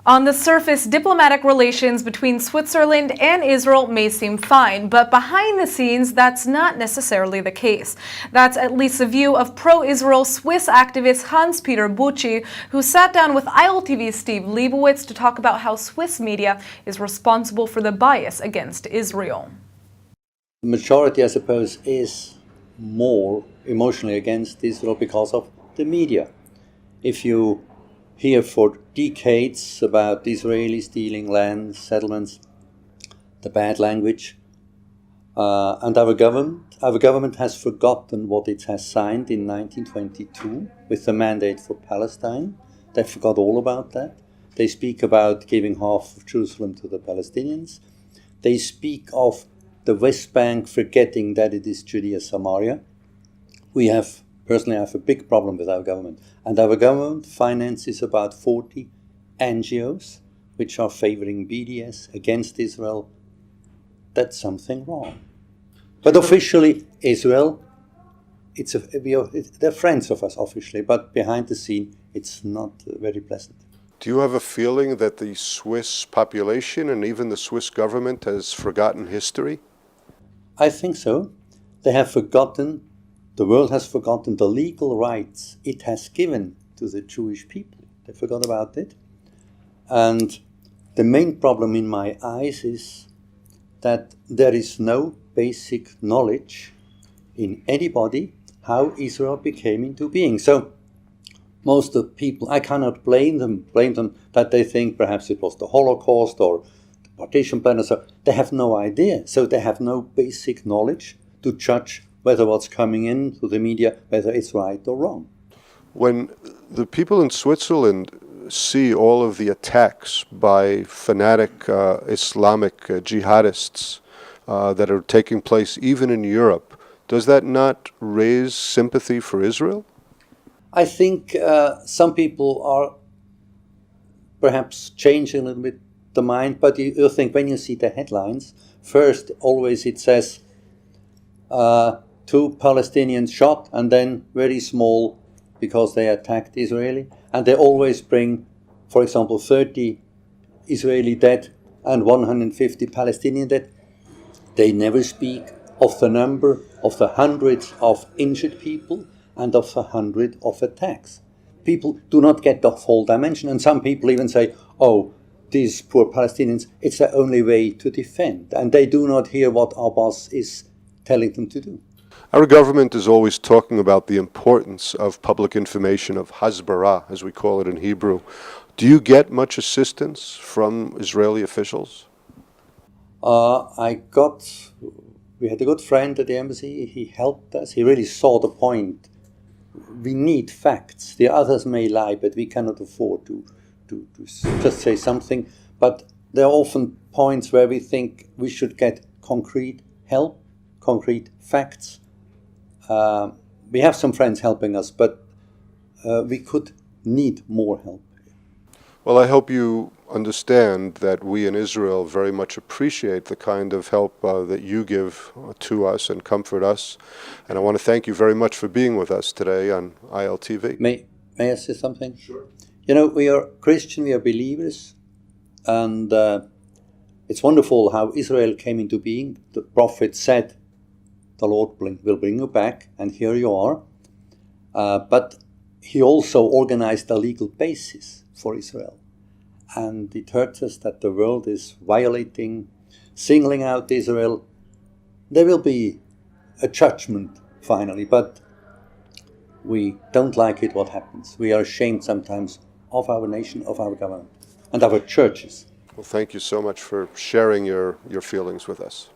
On the surface, diplomatic relations between Switzerland and Israel may seem fine, but behind the scenes, that's not necessarily the case. That's at least the view of pro-Israel Swiss activist Hanspeter Buchi, who sat down with ILTV's Steve Leibowitz to talk about how Swiss media is responsible for the bias against Israel. The majority, I suppose, is more emotionally against Israel because of the media. If you hear for decades about the Israelis stealing land, settlements, the bad language, and our government has forgotten what it has signed in 1922 with the mandate for Palestine. They forgot all about that. They speak about giving half of Jerusalem to the Palestinians. They speak of the West Bank forgetting that it is Judea Samaria. Personally, I have a big problem with our government. And our government finances about 40 NGOs which are favoring BDS against Israel. That's something wrong. But officially, Israel, they're friends of us officially, but behind the scene, it's not very pleasant. Do you have a feeling that the Swiss population and even the Swiss government has forgotten history? I think so. They have forgotten. The world has forgotten the legal rights it has given to the Jewish people. They forgot about it. And the main problem in my eyes is that there is no basic knowledge in anybody how Israel became into being. So most of the people, I cannot blame them that they think perhaps it was the Holocaust or the partition plan. So they have no idea. So they have no basic knowledge to judge whether what's coming in through the media, whether it's right or wrong. When the people in Switzerland see all of the attacks by fanatic Islamic jihadists that are taking place even in Europe, does that not raise sympathy for Israel? I think some people are perhaps changing a little bit the mind, but you think when you see the headlines, first always it says 2 Palestinians shot, and then very small because they attacked Israeli. And they always bring, for example, 30 Israeli dead and 150 Palestinian dead. They never speak of the number of the hundreds of injured people and of the hundred of attacks. People do not get the whole dimension. And some people even say, oh, these poor Palestinians, it's the only way to defend. And they do not hear what Abbas is telling them to do. Our government is always talking about the importance of public information, of hasbara, as we call it in Hebrew. Do you get much assistance from Israeli officials? We had a good friend at the embassy. He helped us. He really saw the point. We need facts. The others may lie, but we cannot afford to just say something. But there are often points where we think we should get concrete help, concrete facts. We have some friends helping us, but we could need more help. Well, I hope you understand that we in Israel very much appreciate the kind of help that you give to us and comfort us. And I want to thank you very much for being with us today on ILTV. May I say something? Sure. You know, we are Christian, we are believers, and it's wonderful how Israel came into being. The prophet said, the Lord will bring you back, and here you are. But he also organized a legal basis for Israel. And it hurts us that the world is violating, singling out Israel. There will be a judgment finally, but we don't like it what happens. We are ashamed sometimes of our nation, of our government, and our churches. Well, thank you so much for sharing your feelings with us.